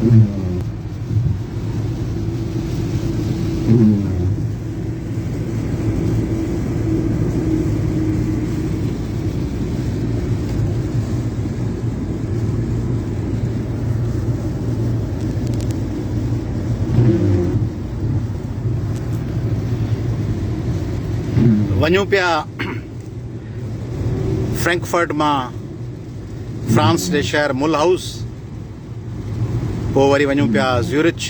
वञूं पिया फ्रैंकफर्ट मां फ्रांस जे शहर मुलहाउस, पोइ वरी वञूं पिया ज़्यूरिच।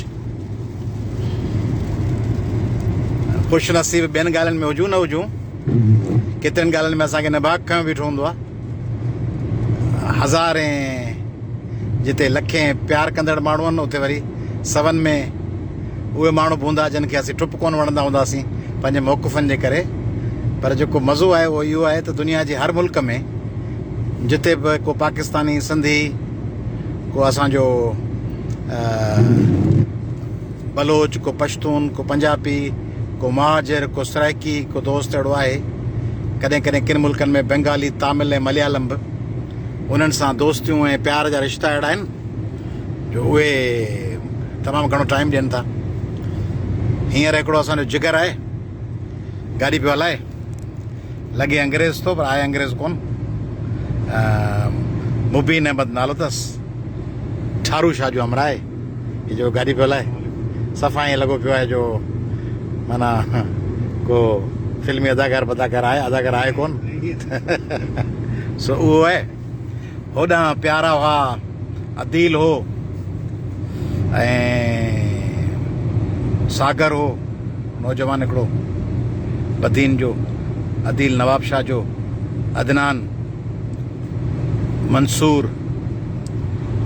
ख़ुशि नसीब ॿियनि ॻाल्हियुनि में हुजूं न हुजूं, केतिरनि ॻाल्हियुनि में असांखे निभाग खयों बीठो हूंदो आहे। हज़ारे जिते लखे प्यार कंदड़ माण्हू आहिनि, उते वरी सवनि में उहे माण्हू बि हूंदा जिन खे असीं टुप कोन वणंदा हूंदासीं पंहिंजे मौक़ुफ़नि जे करे। पर जेको मज़ो आहे उहो इहो आहे त दुनिया जे हर मुल्क में जिते बि को पाकिस्तानी, सिंधी, को असांजो बलोच, को पश्तून, को पंजाबी, को महाजर, को सराइकी, को दोस्त अहिड़ो आहे। कॾहिं कॾहिं किन मुल्कनि में बंगाली, तामिल ऐं मलयालम बि, उन्हनि सां दोस्तियूं ऐं प्यार जा रिश्ता अहिड़ा आहिनि जो उहे तमामु घणो टाइम ॾियनि था। हींअर हिकिड़ो असांजो जिगर आहे, गाॾी पियो हलाए, लॻे अंग्रेज़ थो पर आहे अंग्रेज़ कोन। मुबीन अहमद नालो अथसि, ठारू शाह जो हमरा आहे। हीअ जो गाॾी पियो हलाए, सफ़ा ईअं लॻो पियो आहे जो माना को फिल्मी अदाकार आहे कोन। सो उहो आहे। होॾां प्यारा हुआ, अदील हो ऐं सागर हो, नौजवान हिकिड़ो बदीन जो, अदील नवाब शाह जो, अदनान, मंसूर,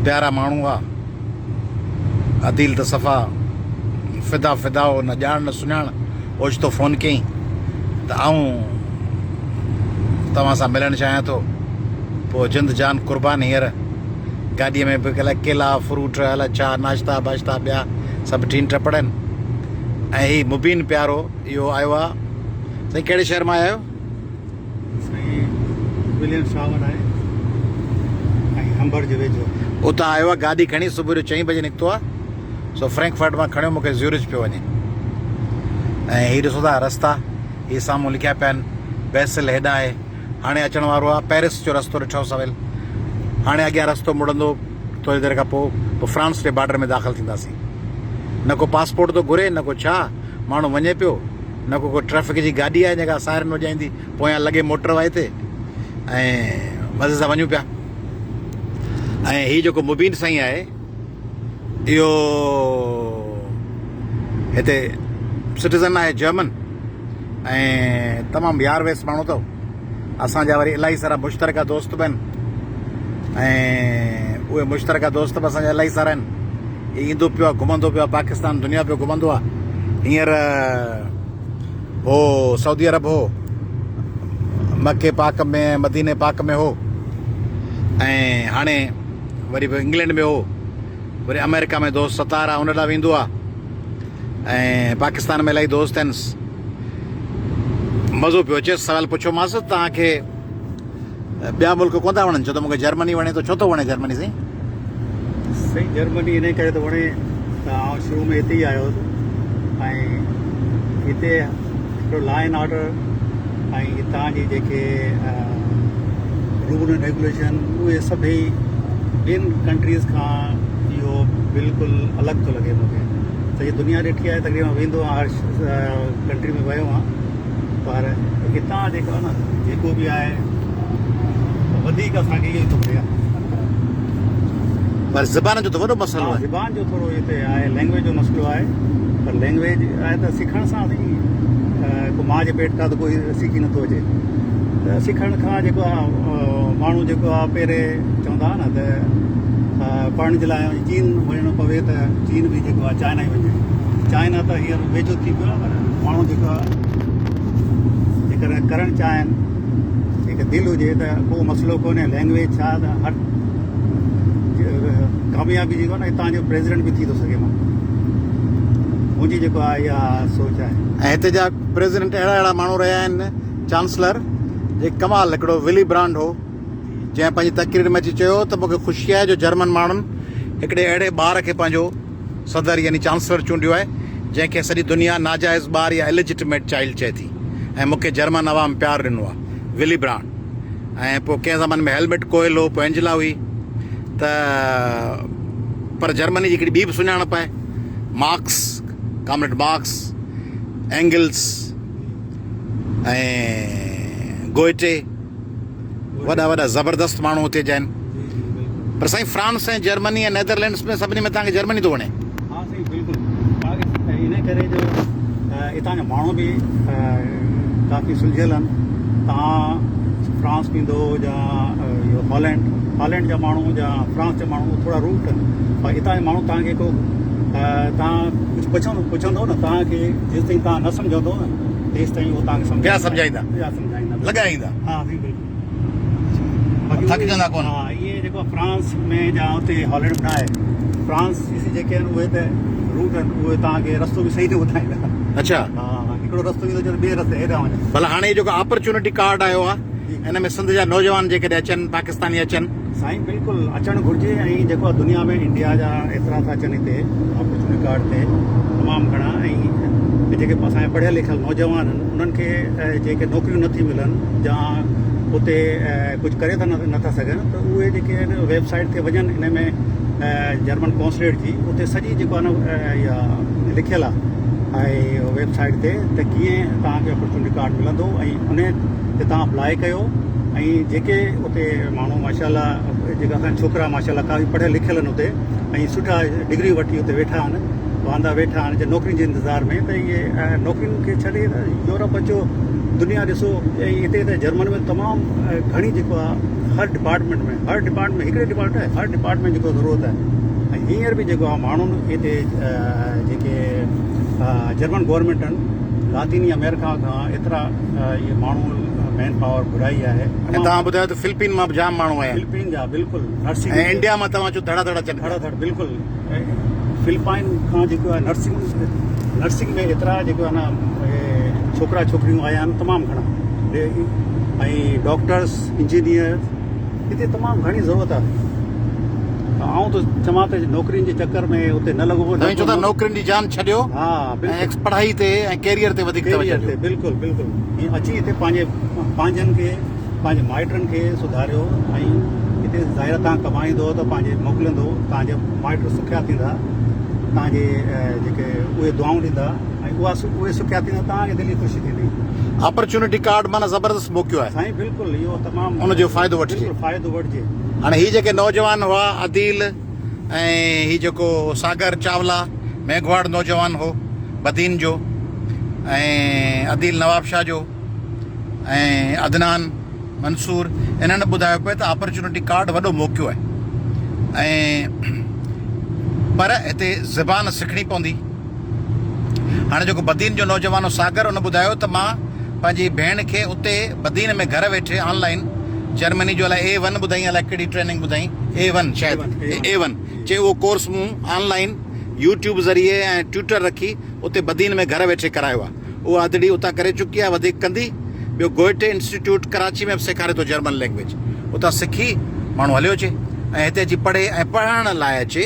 प्यारा माण्हू हुआ। अदील त सफ़ा फिदा हो, न ॼाण न सुञाण। ओचितो फ़ोन कयईं त आऊं तव्हां सां मिलणु चाहियां थो। पोइ जिंद जान क़ुर्बान हींअर गाॾीअ में बि अलाए केला, फ्रूट, अलाए छा नाश्ता बाश्ता ॿिया सभु ठीन टपड़ आहिनि। ऐं हीउ मुबीन प्यारो इहो आयो आहे। साईं कहिड़े शहर मां आया आहियो? साईं विलियम सावर आहे ऐं हंबर जे वेझो। उतां आयो आहे, गाॾी खणी सुबुह जो 4 बजे निकितो आहे। सो फ्रैंकफर्ट मां खणियो, मूंखे ज़्यूरिच पियो वञे। ऐं हीअ ॾिसो था रस्ता, हीअ साम्हूं लिखिया पिया आहिनि बेसिल हेॾां आहे। हाणे अचण वारो आहे पेरिस जो रस्तो ॾिठो सवेल। हाणे अॻियां रस्तो मुड़ंदो थोरी देरि खां पोइ फ्रांस जे बॉर्डर में दाख़िल थींदासीं। न को पासपोर्ट थो घुरे, न को छा, माण्हू वञे पियो, न को ट्रैफिक जी गाॾी आहे जेका सायरन वॼाईंदी, पोयां लॻे मोटर वाए ते, ऐं मज़े सां वञूं पिया। ऐं हीउ जेको मुबीन साईं आहे, इहो हिते सिटीज़न आहे, जर्मन, ऐं तमामु यार वेस माण्हू अथव। असांजा वरी इलाही सारा मुश्तरका दोस्त बि आहिनि, ऐं उहे मुश्तरका दोस्त बि असांजा इलाही सारा आहिनि। ईंदो पियो आहे, घुमंदो पियो आहे, पाकिस्तान दुनिया पियो घुमंदो आहे। हींअर हो सऊदी अरब हो, मके पाक में, मदीने पाक में हो, ऐं हाणे वरी बि इंग्लैंड में हो, वरी अमेरिका में दोस्त सतार आहे, उन ॾांहुं वेंदो आहे। ऐं पाकिस्तान में इलाही दोस्त आहिनि। मज़ो पियो अचे। सवाल पुछियोमांसि तव्हांखे ॿिया मुल्क कोन था वणनि? छो त मूंखे जर्मनी वणे थो। छो थो वणे जर्मनी साईं? साईं जर्मनी इन करे थो वणे त आउं शुरू में हिते ई आयो हुउसि, ऐं हिते हिकिड़ो लॉ एंड ऑर्डर ऐं हितां जी जेके रूल एंड रेगुलेशन, उहे सभई ॿियनि कंट्रीज़ खां इहो बिल्कुलु अलॻि थो लॻे मूंखे। सॼी दुनिया ॾिठी आहे, तक़रीबन वेंदो आहियां, हर कंट्री में वियो आहियां, पर हितां जेको आहे न, जेको बि आहे वधीक असांखे इहो ई थो मिले। पर ज़बान जो त वॾो मसइलो आहे। ज़बान जो थोरो हिते आहे, लैंग्वेज जो मसइलो आहे। पर लैंग्वेज आहे त सिखण सां को माउ जे पेट खां त कोई सिखी नथो अचे। त सिखण खां जेको आहे माण्हू जेको आहे पहिरें चवंदा हुआ न त पढ़ण जे लाइ चीन वञिणो पवे त चीन बि जेको आहे चाइना ई वञे। चाइना त हींअर वेझो थी पियो आहे, पर माण्हू जेको आहे जेकॾहिं करणु चाहिनि, जेके दिलि हुजे त को मसइलो कोन्हे। लैंग्वेज छा त हर कामयाबी जेको आहे न, हितां जो प्रेसिडेंट बि थी थो सघे। मां मुंहिंजी जेको आहे इहा सोच आहे। ऐं हिते जा प्रेसिडेंट अहिड़ा माण्हू रहिया आहिनि, चांसलर जे कमाल। हिकिड़ो विली ब्रांड हो, जंहिं पंहिंजी तक़रीर में अची चयो त मूंखे ख़ुशी आहे जो जर्मन माण्हुनि हिकिड़े अहिड़े ॿार खे पंहिंजो सदर यानी चांसलर चूंडियो आहे जंहिंखे सॼी दुनिया नाजाइज़ ॿार या इलिजिटिमेट चाइल्ड चए थी। ऐं मूंखे जर्मन अवाम प्यारु ॾिनो आहे, विली ब्रांड। ऐं पोइ कंहिं ज़माने में हेलमेट कोयल हो, पोइ एंजिला हुई त पर जर्मनी जी हिकिड़ी ॿी बि सुञाणप आहे, मार्क्स, कॉमरेड मार्क्स, एंगल्स ऐं गोइटे, वॾा वॾा ज़बरदस्त माण्हू हुते जा आहिनि। पर साईं फ्रांस ऐं जर्मनी ऐं नैदरलैंड्स में सभिनी में तव्हांखे जर्मनी थो वणे? हा साईं बिल्कुलु, इन करे जो हितां जा माण्हू बि काफ़ी सुलझियल आहिनि। तव्हां फ्रांस वेंदो या इहो हॉलैंड जा माण्हू या फ्रांस जा माण्हू थोरा रूट आहिनि, पर हितां जा माण्हू तव्हांखे को तव्हां कुझु पुछंदो न, तव्हांखे जेसि ताईं तव्हां न सम्झंदो न तेसि ताईं उहो तव्हांखे ॿिया सम्झाईंदा, लॻाईंदा। हा साईं बिल्कुलु, थकिजंदा कोन। हा, इहे जेको फ्रांस में या हुते हॉलैंड में आहे, फ्रांस जेके आहिनि उहे त रूट आहिनि, उहे तव्हांखे रस्तो बि सही न ॿुधाईंदा। अच्छा, हा, हिकिड़ो रस्तो ईंदो जो ॿिए रस्ते हेॾां वञे। भला हाणे जेको अपॉर्चुनिटी कार्ड आयो आहे हिन में सिंध जा नौजवान जेकॾहिं अचनि, पाकिस्तानी अचनि, साईं बिल्कुलु अचणु घुरिजे। ऐं जेको आहे दुनिया में इंडिया जा एतिरा था अचनि हिते अपॉर्चुनिटी कार्ड ते तमामु घणा। ऐं जेके असांजा पढ़ियल लिखियल नौजवान आहिनि उन्हनि खे जेके नौकरियूं नथी मिलनि या उते कुझु करे था नथा सघनि, त उहे जेके आहिनि वेबसाइट ते वञनि, हिन में जर्मन कॉन्सुलेट जी उते सॼी जेको आहे न इहा लिखियलु आहे ऐं वेबसाइट ते त कीअं तव्हांखे अपॉर्चुनिटी कार्ड मिलंदो, ऐं उन ते तव्हां अप्लाई कयो। ऐं जेके उते माण्हू माशाल्लाह, जेका असांजा छोकिरा माशाल्लाह काफ़ी पढ़ियल लिखियल आहिनि उते, ऐं सुठा डिग्री वठी उते वेठा आहिनि, वांदा वेठा आहिनि जे नौकिरियुनि जे इंतज़ार में। त इहे नौकिरियुनि खे छॾे यूरोप अचो, दुनिया ॾिसो। ऐं हिते त जर्मन में तमामु घणी जेको आहे हर डिपार्टमेंट में हिकिड़े डिपार्टमेंट आहे, हर डिपार्टमेंट जेको ज़रूरत आहे। ऐं हींअर बि जेको आहे माण्हुनि हिते जेके जर्मन गवर्नमेंट आहिनि, लातीनी अमेरिका खां एतिरा इहे माण्हू मैन पावर घुराई आहे। ऐं तव्हां ॿुधायो त फिलिपीन मां बि जाम माण्हू आया आहिनि, फिलिपीन जा बिल्कुलु नर्सिंग, ऐं इंडिया मां तव्हां चओ धड़ा अचनि। धड़ बिल्कुलु, फिलिपाइन खां जेको आहे नर्सिंग में एतिरा जेको आहे न छोकिरा छोकिरियूं आया आहिनि तमामु घणा। ऐं डॉक्टर्स, इंजीनियर, हिते तमामु घणी ज़रूरत आहे। आउं त चवां त नौकिरियुनि जे चकर में उते न लॻो। चो था नौकिरियुनि जी जान छॾियो, हा ऐं पढ़ाई ते ऐं कैरियर ते वधीक तवजो। बिल्कुलु बिल्कुलु, हीअं अची हिते पंहिंजनि खे, पंहिंजे माइटनि खे सुधारियो। ऐं हिते ज़ाहिर तव्हां कमाईंदो त पंहिंजे मोकिलींदो, तव्हांजे माइट सुखिया थींदा, तव्हांजे जेके उहे दुआऊं ॾींदा, ऐं उहे सुखिया थींदा, तव्हांखे दिलि ख़ुशी थींदी। अपॉर्चुनिटी कार्ड माना ज़बरदस्त मौक़ो आहे साईं बिल्कुलु, इहो तमामु उनजो फ़ाइदो वठिजे, फ़ाइदो वठिजे। हाणे हीअ जेके नौजवान हुआ, अदील ऐं हीअ जेको सागर चावला मेघवाड़ नौजवान हो बदीन जो, ऐं अदील नवाब शाह जो, ऐं अदनान मंसूर, इन्हनि ॿुधायो पियो त अपॉर्चुनिटी कार्ड वॾो मौक़ो आहे। ऐं पर हिते ज़बान सिखणी पवंदी। हाणे जेको बदीन जो नौजवान सागर, उन ॿुधायो त मां पंहिंजी भेण खे उते बदीन में घर वेठे ऑनलाइन जर्मनी जो अलाए A1 ॿुधाई, अलाए कहिड़ी ट्रेनिंग ॿुधाई, A1 शायदि A1 चए, उहो कोर्स मूं ऑनलाइन यूट्यूब ज़रिए ऐं ट्विटर रखी उते बदीन में घर वेठे करायो आहे। उहा अदड़ी उतां करे चुकी आहे, वधीक कंदी। ॿियो गोइटे इंस्टीट्यूट कराची में बि सेखारे थो जर्मन लैंग्वेज, उतां सिखी माण्हू हलियो अचे ऐं हिते अची पढ़े ऐं पढ़ण लाइ अचे,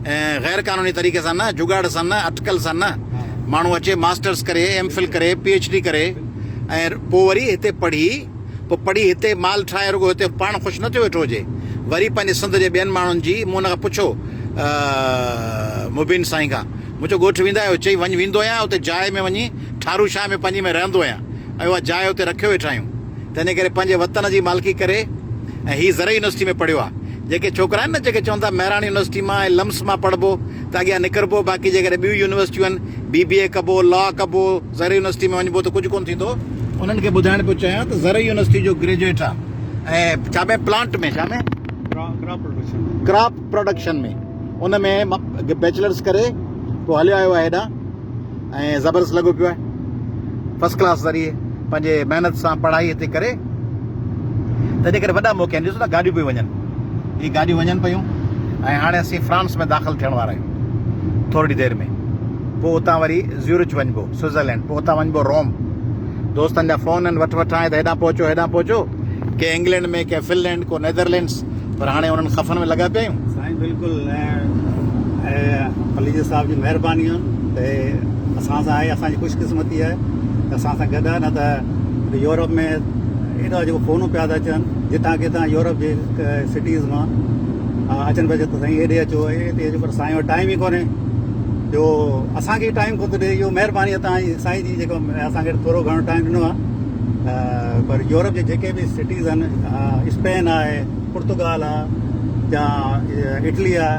ऐं गैर क़ानूनी तरीक़े सां न, जुगाड़ सां न, अटकल सां न। माण्हू अचे मास्टर्स करे, MPhil करे, PhD करे, ऐं पोइ वरी हिते पढ़ी हिते माल ठाहे, रुगो हिते पाण ख़ुशि न थियो वेठो हुजे, वरी पंहिंजे सिंध जे ॿियनि माण्हुनि जी, मूं हुन खां पुछो मुबीन साईं खां, मुंहिंजो ॻोठु वेंदा आहियो? चई वेंदो आहियां, उते जाइ में वञी ठारू शाह में पंहिंजी में रहंदो आहियां, ऐं उहा जाइ उते रखियो वेठा आहियूं। त इन करे पंहिंजे वतन जी मालिकी करे। ऐं हीअ ज़रई यूनिवर्सिटी में पढ़ियो आहे। जेके छोकिरा आहिनि न, जेके चवनि था महिराणी यूनिवर्सिटी मां ऐं लम्स मां पढ़बो त अॻियां निकिरबो, बाक़ी जेकॾहिं ॿियूं यूनिवर्सिटियूं आहिनि, BBA कबो, लॉ कबो, ज़रई यूनिवर्सिटी में वञिबो त कुझु कोन्ह थींदो। उन्हनि खे ॿुधाइण पियो चाहियां त ज़रई यूनिवर्सिटी जो ग्रेजुएट आहे, ऐं छा में प्लांट में, छा में क्रॉप प्रोडक्शन में, उन में बैचलर्स करे पोइ हलियो आयो आहे हेॾां, ऐं ज़बरदस्त लॻो पियो आहे। फर्स्ट क्लास ज़रिए पंहिंजे महिनत सां पढ़ाई हिते करे, तंहिंजे करे वॾा मौक़ा आहिनि। ॾिसो न गाॾियूं पियूं वञनि, हीअ गाॾियूं वञनि पियूं, ऐं हाणे असीं फ्रांस में दाख़िल थियण वारा आहियूं थोरी देरि में। पोइ उतां वरी ज़्यूरिच वञिबो, स्विट्ज़रलैंड, पोइ उतां वञिबो रोम। दोस्तनि जा फ़ोन आहिनि, वठ आहे त हेॾां पहुचो, के इंग्लैंड में, के फिनलैंड, को नैदरलैंड्स, पर हाणे उन्हनि खफ़न में लॻा पिया आहियूं। साईं बिल्कुलु, रिलीजियस साहब जी महिरबानी आहे त असां सां आहे, असांजी ख़ुशकिस्मती आहे त असां सां गॾु आहे। न त यूरोप में एॾा जेको फ़ोनूं पिया था अचनि जितां किथां यूरोप जे सिटीज़ मां अचनि पिया त साईं हेॾे अचो, हिते अचो, पर साईं वटि टाइम ई कोन्हे जो असांखे टाइम कोन थो ॾिए। इहो महिरबानी आहे तव्हांजी साईं जी जेको असांखे थोरो घणो टाइम ॾिनो आहे। पर यूरोप जे जेके बि सिटीज़ आहिनि, स्पेन आहे, पुर्तगाल आहे, या इटली आहे,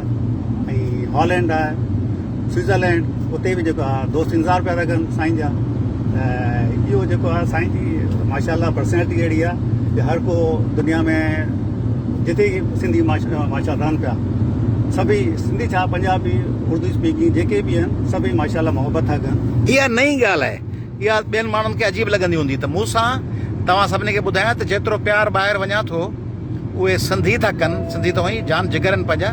ऐं हॉलैंड आहे, स्विट्ज़रलैंड, उते बि जेको आहे दोस्त इंतज़ारु पिया था कनि साईं जा। इहो जेको आहे साईं जी माशाल्लाह पर्सनैलिटी अहिड़ी आहे कि हर को दुनिया में जिते सिंधी माशा रहनि पिया, सभई सिंधी छा पंजाबी उर्दू स्पीकिंग जेके बि आहिनि सभई माशाल्लाह मोहबत था कनि। इहा नई ॻाल्हि आहे, इहा ॿियनि माण्हुनि खे अजीब लॻंदी हूंदी। त मूंसां तव्हां सभिनी खे ॿुधायां त जेतिरो प्यार ॿाहिरि वञा थो उहे सिंधी था कनि। सिंधी त वई जान जिगर आहिनि पंहिंजा,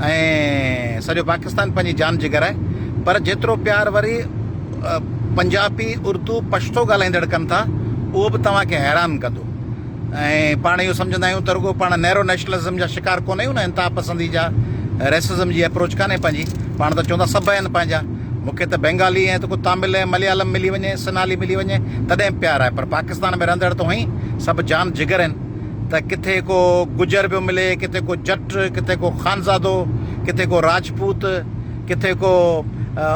ऐं सॼो पाकिस्तान पंहिंजी जान जिगर आहे। पर जेतिरो प्यार वरी पंजाबी उर्दू पश्तो ॻाल्हाईंदड़ कनि था उहो बि तव्हांखे हैरान कंदो। ऐं पाण इहो सम्झंदा आहियूं त रुगो पाण नैरो नेशनलिज़म जा शिकार कोन आहियूं न, इंता पसंदी जा रेसिज़म जी अप्रोच कान्हे पंहिंजी। पाण त चवंदा सभु आहिनि पंहिंजा। मूंखे त बंगाली ऐं त को तमिल ऐं मलयालम मिली वञे, सनाली मिली वञे तॾहिं प्यार आहे। पर पाकिस्तान में रहंदड़ त हुई सभु जान जिगर आहिनि। त किथे को गुजर पियो मिले, किथे को जट, किथे को ख़ानज़ादो, किथे को राजपूत, किथे को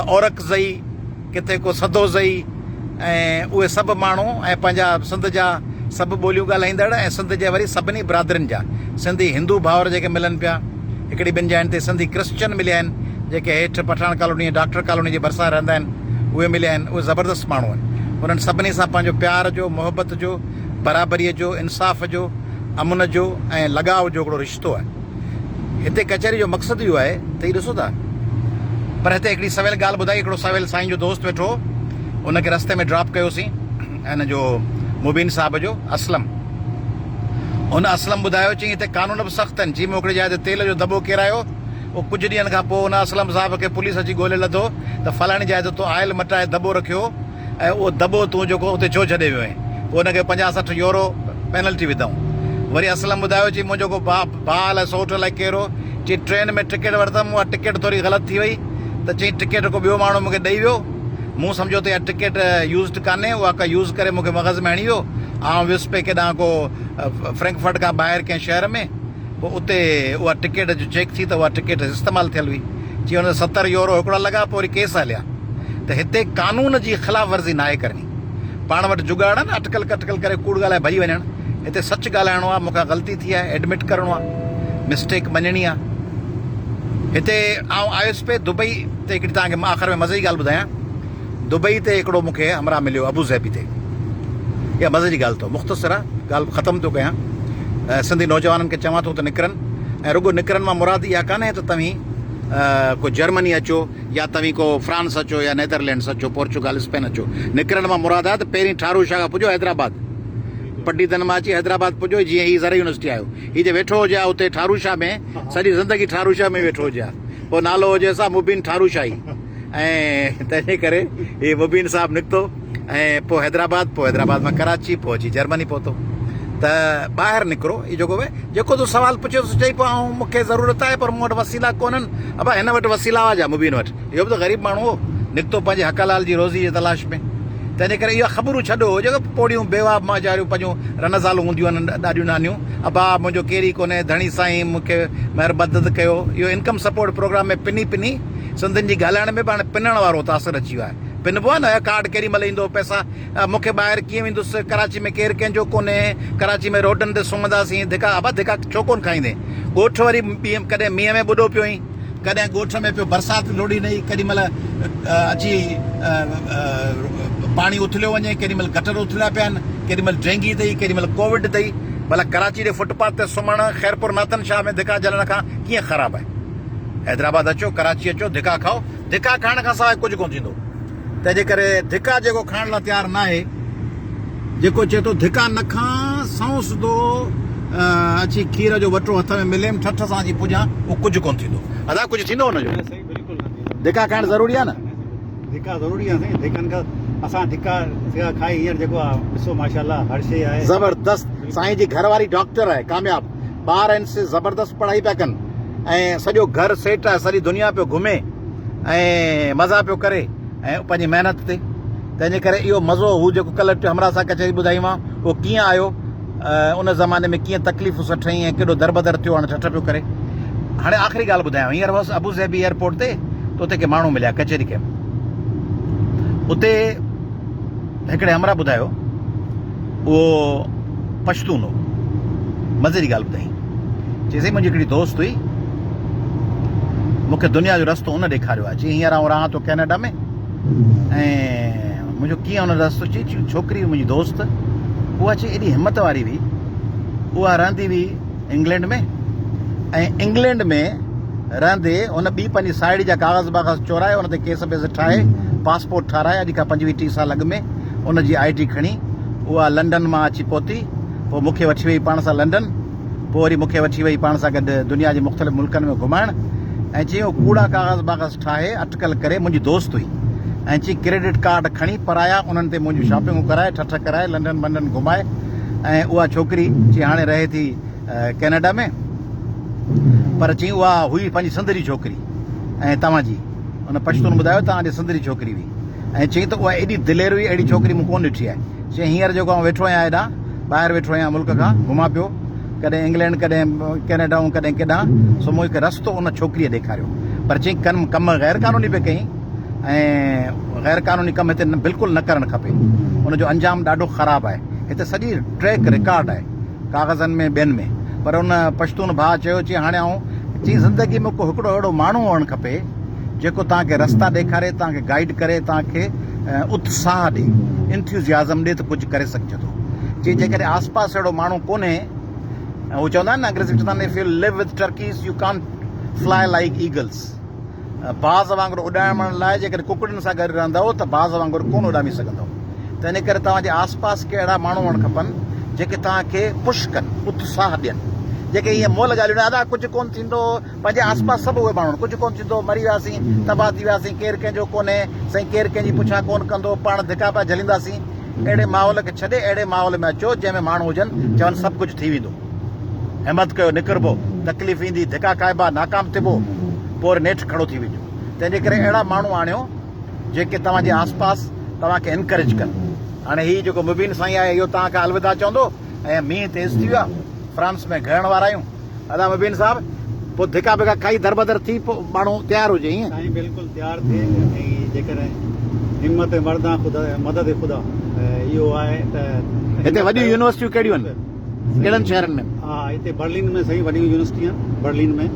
औरकज़ई, किथे को सदोज़ई, ऐं उहे सभु माण्हू ऐं पंहिंजा सिंध जा सभु ॿोलियूं ॻाल्हाईंदड़ ऐं सिंध जे वरी सभिनी बिरादरियुनि जा सिंधी हिंदू भाउर जेके मिलनि पिया। हिकिड़ी ॿिनि जाइनि ते सिंधी क्रिश्चन मिलिया आहिनि जेके हेठि पठान कॉलोनी, डॉक्टर कॉलोनी जे भरिसां रहंदा आहिनि, उहे मिलिया आहिनि। उहे ज़बरदस्त माण्हू आहिनि। उन्हनि सभिनी सां पंहिंजो प्यार जो, मोहबत जो, बराबरीअ जो, इंसाफ़ जो, अमुन जो ऐं लॻाव जो हिकिड़ो रिश्तो आहे। हिते कचहरी जो मक़सदु इहो आहे त हीउ ॾिसो था। पर हिते हिकिड़ी सवेल ॻाल्हि ॿुधाई, हिकिड़ो सवेल साईं जो दोस्त वेठो, उनखे रस्ते में ड्रॉप कयोसीं, हिन जो मुबीन साहब जो असलम। उन असलम ॿुधायो चई हिते कानून बि सख़्तु आहिनि। जी मोकिले जाइ ते तेल जो दॿो केरायो, उहो कुझु ॾींहंनि खां पोइ उन असलम साहब खे पुलिस अची ॻोल्हे लथो त फलाणी जाइ ते तूं आयल मटाए दॿो रखियो ऐं उहो दॿो तूं जेको उते छो छॾे वियो आहीं। पोइ हुनखे 50-60 यूरो पेनल्टी विधऊं। वरी असलम ॿुधायो चई मुंहिंजो को भाउ अलाए सोट अलाए कहिड़ो, चई ट्रेन में टिकट वरितमि, उहा टिकट थोरी ग़लति थी वई त चई टिकट को ॿियो माण्हू मूंखे ॾेई वियो, मूं सम्झो त इहा टिकट यूज़ड कान्हे, उहा का यूज़ करे मूंखे मग़ज़ में हणी वियो। आउं वियुसि पे केॾांहुं को फ्रैंकफर्ट खां ॿाहिरि कंहिं शहर में, पोइ उते उहा टिकट जो चेक थी त उहा टिकट इस्तेमालु थियल हुई। चई हुन 70 यूरो हिकिड़ा लॻा, पोइ वरी केस हलिया। त हिते कानून जी ख़िलाफ़ वर्ज़ी न आहे करणी। पाण वटि जुगाड़ आहे न, अटकल कटकल करे कूड़ ॻाल्हाए भॼी वञणु। हिते सच ॻाल्हाइणो आहे, मूंखां ग़लती थी आहे एडमिट करिणो आहे, मिस्टेक मञणी आहे। हिते आउं आयुसि पे दुबई ते, हिकिड़ी तव्हांखे मां आख़िर में मज़े जी ॻाल्हि ॿुधायां। दुबई ते हिकिड़ो मूंखे हमरा मिलियो अबू ज़ैबी ते। इहा मज़े जी ॻाल्हि अथव, मुख़्तसिर आहे, ॻाल्हि ख़तमु थो कयां। सिंधी नौजवाननि खे चवां थो त निकिरनि, ऐं रुगो निकिरनि मां मुराद इहा कान्हे त तव्हीं को जर्मनी अचो या तव्हीं को फ्रांस अचो या नेदरलैंड्स अचो, पोर्चुगाल, स्पेन अचो। निकिरण मां मुराद आहे त पहिरीं ठारू शाह खां पुॼो हैदराबाद, पट्टीदन मां अची हैदराबाद पुॼो। जीअं हीअ ज़रा यूनिवर्सिटी आयो, हीअ जे वेठो हुजे उते ठारू शाह में, सॼी ज़िंदगी ठारू शाह में वेठो हुजे, पोइ नालो हुजे असां मुबीन ठारू शाही। ऐं तंहिंजे करे हीअ मुबीन साहिबु निकितो ऐं पोइ हैदराबाद मां कराची, पोइ अची जर्मनी पहुतो। त ॿाहिरि निकिरो, इहो जेको तूं सुवालु पुछियोसि, चई पियो ऐं मूंखे ज़रूरत आहे पर मूं वटि वसीला कोन्हनि। अब हिन वटि वसीला हुआ छा मुबीन वटि? इहो बि त ग़रीब माण्हू हो, निकितो पंहिंजे हकलाल जी रोज़ी जे तलाश में। तंहिंजे करे इहा ख़बरूं छॾो, जेको पोड़ियूं बेवा माजारियूं पंहिंजूं रनज़ालूं हूंदियूं आहिनि ॾाढियूं नानियूं, अबा मुंहिंजो केरी कोन्हे, धणी साईं मूंखे महिरबानी कयो। इहो इनकम सपोर्ट प्रोग्राम में पिनी सिंधियुनि जी ॻाल्हाइण में बि हाणे पिनण वारो तासिर अची वियो आहे। पिनबो आहे न, कार्ड केॾी महिल ईंदो पैसा, मूंखे ॿाहिरि कीअं वेंदुसि, कराची में केरु कंहिंजो कोन्हे, कराची में रोडनि ते सुम्हंदासीं, धिका अबा धिका छो कोन्ह खाईंदे। ॻोठ वरी कॾहिं मींहं में ॿुॾो पियो ई, कॾहिं ॻोठ में पियो बरसाति लोड़ी नई, केॾी महिल अची पाणी उथलियो वञे, केॾी महिल गटर उथलिया पिया आहिनि, केॾी महिल डेंगी अथई, केॾी महिल कोविड अथई। भला कराची जे फुटपाथ ते सुम्हणु ख़ैरपुर नातन शाह में धिका झलण खां कीअं ख़राबु आहे? हैदराबाद अचो, कराची अचो, धिका खाओ। धिका खाइण खां सवाइ कुझु कोन्ह थींदो। तंहिंजे करे धिका जेको खाइण लाइ तयारु न आहे, जेको चए थो धिका न खां सौं सिधो अची खीर जो वटो हथ में मिलेमि ठठ सां अची पुॼां, उहो कुझु कोन्ह थींदो। अदा कुझु थींदो हुनजो? धिका खाइणु ज़रूरी आहे न? धिका ज़रूरी आहे साईं। धिकनि खां असां धिका खाई हींअर जेको आहे ॾिसो माशाल्लाह हर शइ आहे ज़बरदस्त। साईं जी घरवारी डॉक्टर आहे, कामयाब, ॿार आहिनि से ज़बरदस्त पढ़ाई पिया कनि, ऐं सॼो घर सेट आहे, सॼी दुनिया पियो घुमे, ऐं मज़ा पियो करे ऐं पंहिंजी महिनत ते। तंहिंजे करे इहो मज़ो हू जेको कल्ह हमरा सां कचहरी ॿुधाईमांव उहो कीअं आयो, उन ज़माने में कीअं तकलीफ़ूं सठई ऐं केॾो दरबदर थियो, हाणे ठठ पियो करे। हाणे आख़िरी ॻाल्हि ॿुधायांव, हींअर हुअसि अबू ज़हबी एयरपोर्ट ते, त उते के माण्हू मिलिया कचहरी कयमि। उते हिकिड़े हमरा ॿुधायो उहो पश्तून हो, मज़े जी ॻाल्हि ॿुधाई। चईसीं मुंहिंजी हिकिड़ी दोस्त हुई, मूंखे दुनिया जो रस्तो उन ॾेखारियो आहे। चई हींअर आउं रहां थो कैनेडा में, ऐं मुंहिंजो कीअं उन रस्तो, चई छोकिरी मुंहिंजी दोस्त, उहा चई एॾी हिमत वारी हुई, उहा रहंदी हुई इंग्लैंड में, ऐं इंग्लैंड में रहंदे उन ॿी पंहिंजी साहेड़ी जा कागज़ बाग़ज़ चोराए, उन ते केस वेस ठाहे, पासपोर्ट ठाराए, अॼु खां 25-30 साल अॻु में उन जी ID खणी उहा लंडन मां अची पहुती। पोइ मूंखे वठी वई पाण सां लंडन, पोइ वरी मूंखे वठी वई पाण सां गॾु दुनिया जे मुख़्तलिफ़ मुल्कनि में घुमाइण, ऐं चई उहो कूड़ा कागज़ बाग़ज़ ठाहे अटकल करे, मुंहिंजी दोस्त हुई, ऐं चई क्रेडिट कार्ड खणी पराया उन्हनि ते मुंहिंजियूं शॉपिंगूं कराए, ठठ कराए, लंडन वंडन घुमाए। ऐं उहा छोकिरी चई हाणे रहे थी कैनेडा में, पर चई उहा हुई पंहिंजी संदरी छोकिरी, ऐं तव्हांजी उन पश्तून ॿुधायो तव्हांजी संदरी छोकिरी हुई। ऐं चई त उहा एॾी दिलेर हुई, अहिड़ी छोकिरी मूं कोन ॾिठी आहे। चई हींअर जेको आउं वेठो आहियां हेॾां ॿाहिरि वेठो आहियां मुल्क खां, घुमां पियो, कॾहिं इंग्लैंड कॾहिं कैनेडा कॾहिं केॾां, सो मूंखे रस्तो उन छोकिरीअ ॾेखारियो। पर चई कम ग़ैर क़ानूनी पे कई, ऐं ग़ैर क़ानूनी कमु हिते बिल्कुलु न करणु खपे, उनजो अंजाम ॾाढो ख़राबु आहे। हिते सॼी ट्रैक रिकॉर्ड आहे कागज़नि में ॿियनि में। पर उन पश्तून भाउ चयो, चई हाणे आउं चई ज़िंदगी में को हिकिड़ो अहिड़ो माण्हू हुअणु खपे जेको तव्हांखे रस्ता ॾेखारे, तव्हांखे गाइड करे, तव्हांखे उत्साह ॾे, इंथ्यूज़ियाज़म ॾे, त कुझु करे सघिजे थो। चई जेकॾहिं आस पास अहिड़ो माण्हू कोन्हे, उहो चवंदा आहिनि न अंग्रेज़ी में चवंदा आहिनि, if you live with turkeys you can't fly like eagles. बाज़ वांगुरु उॾाइण लाइ जेकॾहिं कुकड़ियुनि सां गॾु रहंदव त बाज़ वांगुरु कोन उॾामी सघंदव। त इन करे तव्हांजे आस पास के अहिड़ा माण्हू हुअणु खपनि जेके तव्हांखे पुश कनि, उत्साह ॾियनि, जेके ईअं मोल ॻाल्हियूं न, अदा कुझु कोन थींदो, पंहिंजे आस पास सभु उहे माण्हू, कुझु कोन थींदो, मरी वियासीं, तबाह थी वियासीं, केरु कंहिंजो कोन्हे, साईं केरु कंहिंजी पुछा कोन कंदो, पाण धिका पिया झलींदासीं। अहिड़े माहौल खे छॾे अहिड़े माहौल में अचो जंहिंमें माण्हू हुजनि, चवनि सभु कुझु थी वेंदो, हिमत कयो, निकिरबो, तकलीफ़ ईंदी, धिका खाइबा, नाकाम थिबो, पोइ नेठि खड़ो थी वेंदो। तंहिंजे करे अहिड़ा माण्हू आणियो जेके तव्हांजे आस पास तव्हांखे एनकरेज कनि। हाणे हीउ जेको मुबीन साईं आहे, इहो तव्हांखे अलविदा चवंदो, ऐं मींहुं तेज़ थी वियो आहे, फ्रांस में घिरण वारा आहियूं। अदा मुबीन साहब, पोइ धिका भिका खाई दरबदर थी पोइ माण्हू तयारु हुजे ईअं? साईं बिल्कुलु तयारु थिए, ऐं जेकॾहिं हिमत मर्दा ख़ुदा मदद ख़ुदा, इहो आहे त हिते वॾियूं यूनिवर्सिटियूं कहिड़ियूं आहिनि, कहिड़नि शहरनि में? हा, हिते बर्लिन में साईं वॾियूं यूनिवर्सिटियूं आहिनि, बर्लिन में।